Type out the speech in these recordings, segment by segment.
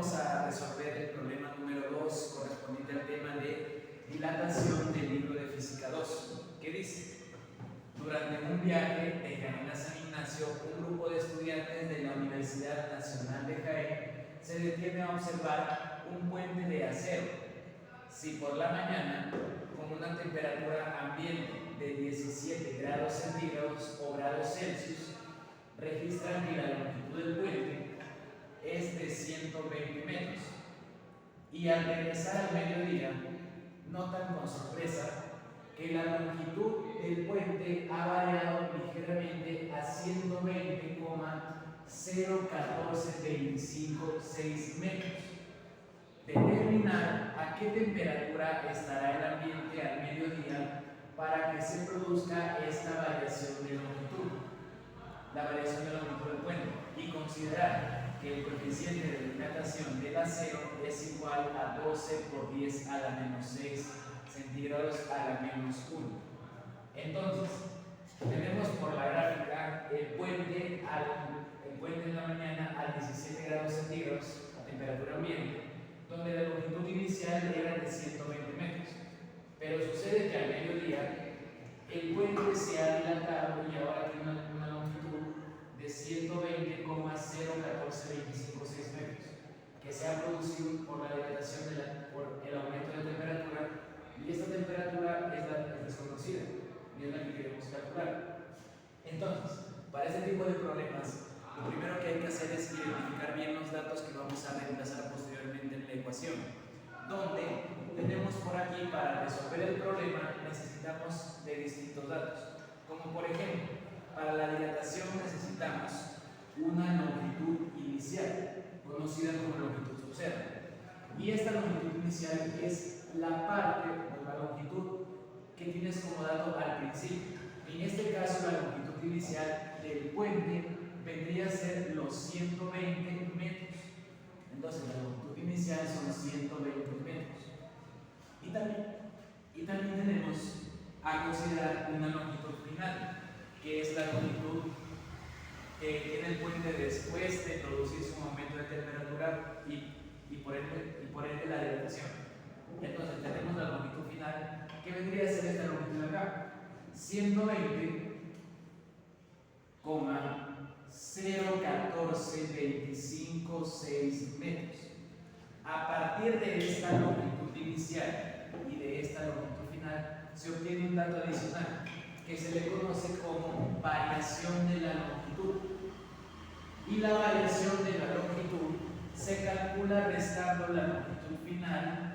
vamos a resolver el problema número 2 correspondiente al tema de dilatación del libro de Física 2, que dice: durante un viaje de Jaén a San Ignacio, un grupo de estudiantes de la Universidad Nacional de Jaén se detiene a observar un puente de acero. Si por la mañana, con una temperatura ambiente de 17 grados centígrados o grados Celsius, registran que la longitud del puente es de 120 metros, y al regresar al mediodía notan con sorpresa que la longitud del puente ha variado ligeramente a 120,01425,6 metros. Determinar a qué temperatura estará el ambiente al mediodía para que se produzca esta variación de longitud, la variación de longitud del puente, y considerar que el coeficiente de dilatación del acero es igual a 12 por 10 a la menos 6 centígrados a la menos 1. Entonces, tenemos por la gráfica el puente en la mañana a 17 grados centígrados, a temperatura ambiente, donde la longitud inicial era de 120 metros. Pero sucede que al mediodía el puente se ha dilatado y ahora tiene una longitud de 120,01425,6 metros, que se ha producido por la dilatación por el aumento de temperatura, y esta temperatura es la desconocida y es la que queremos calcular. Entonces, para este tipo de problemas, lo primero que hay que hacer es identificar bien los datos que vamos a reemplazar posteriormente en la ecuación, donde tenemos por aquí, para resolver el problema necesitamos de distintos datos, como por ejemplo, para la dilatación necesitamos una longitud inicial, conocida como longitud sub cero, y esta longitud inicial es la parte o la longitud que tienes como dato al principio. En este caso, la longitud inicial del puente vendría a ser los 120 metros. Entonces, la longitud inicial son 120 metros. Y también tenemos a considerar una longitud final, que es la longitud que tiene el puente después de producirse un aumento de temperatura y por ende la dilatación. Entonces tenemos la longitud final, que vendría a ser esta longitud acá, 120,01425,6 metros. A partir de esta longitud inicial y de esta longitud final se obtiene un dato adicional que se le conoce como variación de la longitud, y la variación de la longitud se calcula restando la longitud final,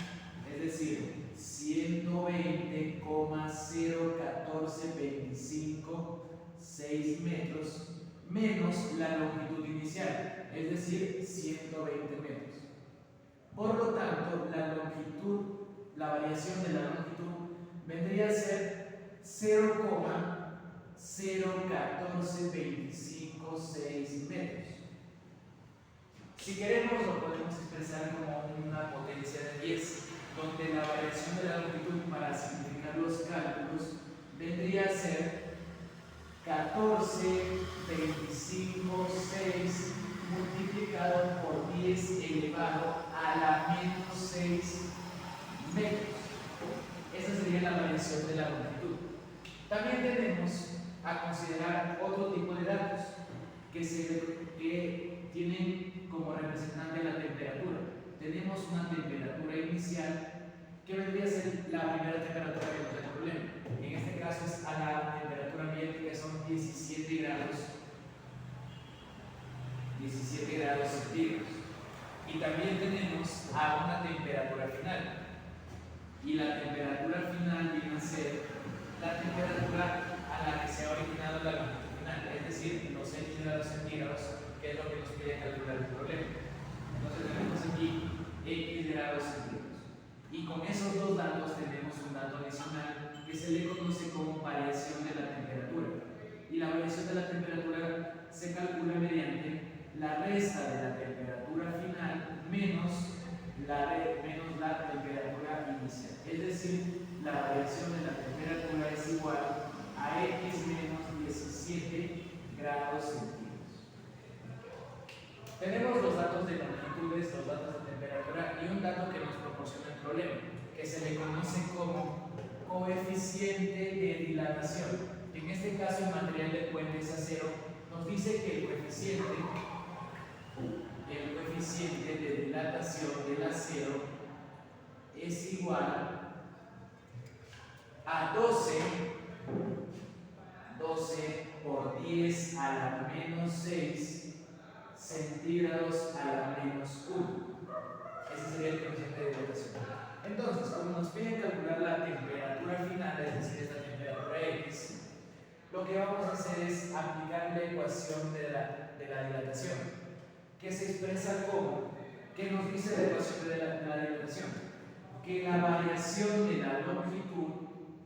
es decir, 120,01425,6 metros menos la longitud inicial, es decir, 120 metros. Por lo tanto, la variación de la longitud vendría a ser 0,01425,6 metros. Si queremos, lo podemos expresar como una potencia de 10, donde la variación de la longitud, para simplificar los cálculos, vendría a ser 14,25,6 multiplicado por 10 elevado a la menos 6 metros. Esa sería la variación de la longitud. También tenemos a considerar otro tipo de datos que tienen como representante la temperatura. Tenemos una temperatura inicial que vendría a ser la primera temperatura que nos da el problema. En este caso es a la temperatura ambiente, que son 17 grados centígrados. Y también tenemos a una temperatura final. Y la temperatura final viene a ser la temperatura a la que se ha originado la longitud final, es decir, los 6 grados centígrados, que es lo que nos pide calcular el problema. Entonces tenemos aquí X grados centígrados. Y con esos dos datos tenemos un dato adicional que se le conoce como variación de la temperatura. Y la variación de la temperatura se calcula mediante la resta de la temperatura final menos la temperatura inicial. Es decir, la variación de la temperatura es igual a X menos 17 grados centígrados. Tenemos los datos de longitudes, los datos de hay un dato que nos proporciona el problema, que se le conoce como coeficiente de dilatación. En este caso, el material del puente es acero. Nos dice que el coeficiente de dilatación del acero es igual a 12 por 10 a la menos 6 centígrados a la menos 1. Ese sería el coeficiente de dilatación. Entonces, como nos piden calcular la temperatura final, es decir, esta temperatura X, lo que vamos a hacer es aplicar la ecuación de la dilatación, que se expresa como, ¿qué nos dice la ecuación de la dilatación? Que la variación de la longitud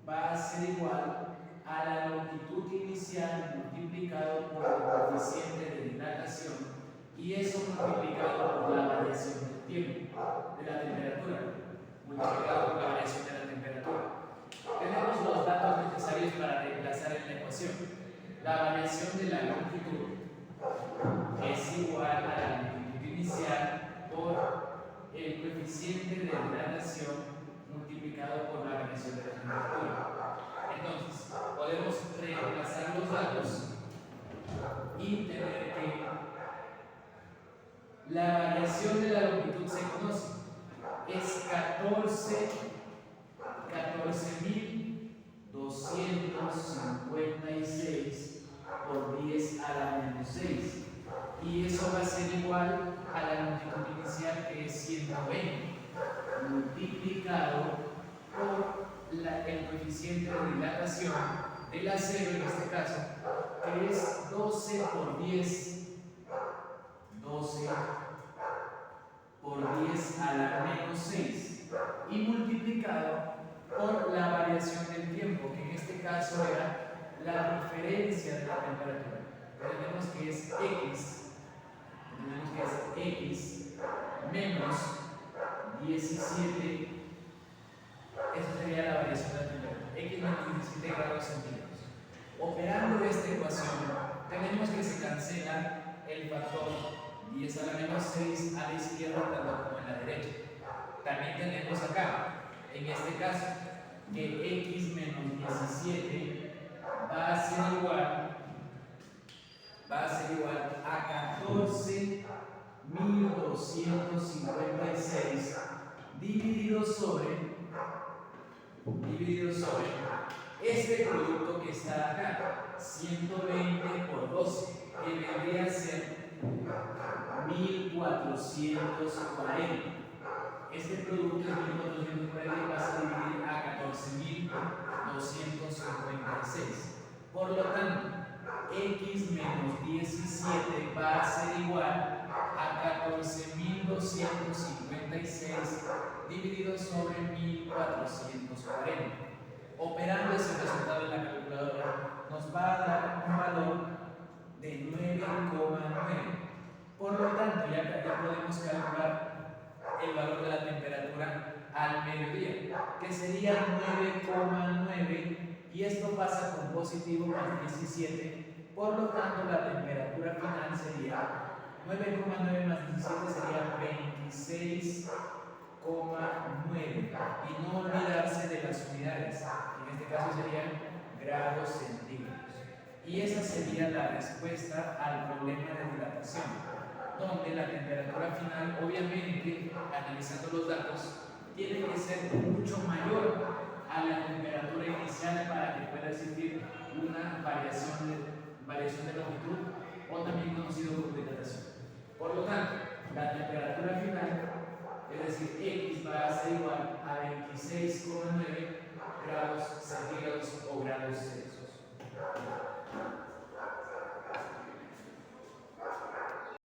va a ser igual a la longitud inicial multiplicado por el coeficiente de dilatación, y eso multiplicado por la variación del tiempo, de la temperatura, multiplicado por la variación de la temperatura. Tenemos los datos necesarios para reemplazar en la ecuación. La variación de la longitud es igual a la longitud inicial por el coeficiente de dilatación multiplicado por la variación de la temperatura. Entonces, podemos reemplazar los datos y tener que la variación de la longitud se conoce, es 14.256 por 10 a la menos 6, y eso va a ser igual a la longitud inicial, que es 120, multiplicado por el coeficiente de dilatación del acero, en este caso, que es 12 por 10 a la menos 6, y multiplicado por la variación del tiempo, que en este caso era la diferencia de la temperatura. Tenemos que es X menos 17, eso sería la variación de la temperatura, X menos 17 grados centígrados. Operando esta ecuación, tenemos que se cancela el factor 10 a la menos 6 a la izquierda tanto como en la derecha. También tenemos acá, en este caso, que X menos 17 va a ser igual a 14.256 dividido sobre este producto que está acá, 120 por 12, que vendría a ser 1440. Este producto es 1440 y vas a dividir a 14.256. Por lo tanto, X menos 17 va a ser igual a 14.256 dividido sobre 1440. Operando ese resultado en la calculadora, nos va a dar un valor de 9,9. Por lo tanto, ya podemos calcular el valor de la temperatura al mediodía, que sería 9,9, y esto pasa con positivo más 17. Por lo tanto, la temperatura final sería 9,9 más 17 sería 26,9, y no olvidarse de las unidades, en este caso serían grados centígrados. Y esa sería la respuesta al problema de dilatación, donde la temperatura final, obviamente, analizando los datos, tiene que ser mucho mayor a la temperatura inicial para que pueda existir una variación de longitud, o también conocido como dilatación. Por lo tanto, la temperatura final, es decir, X va a ser igual a 26,9 grados centígrados o grados Celsius.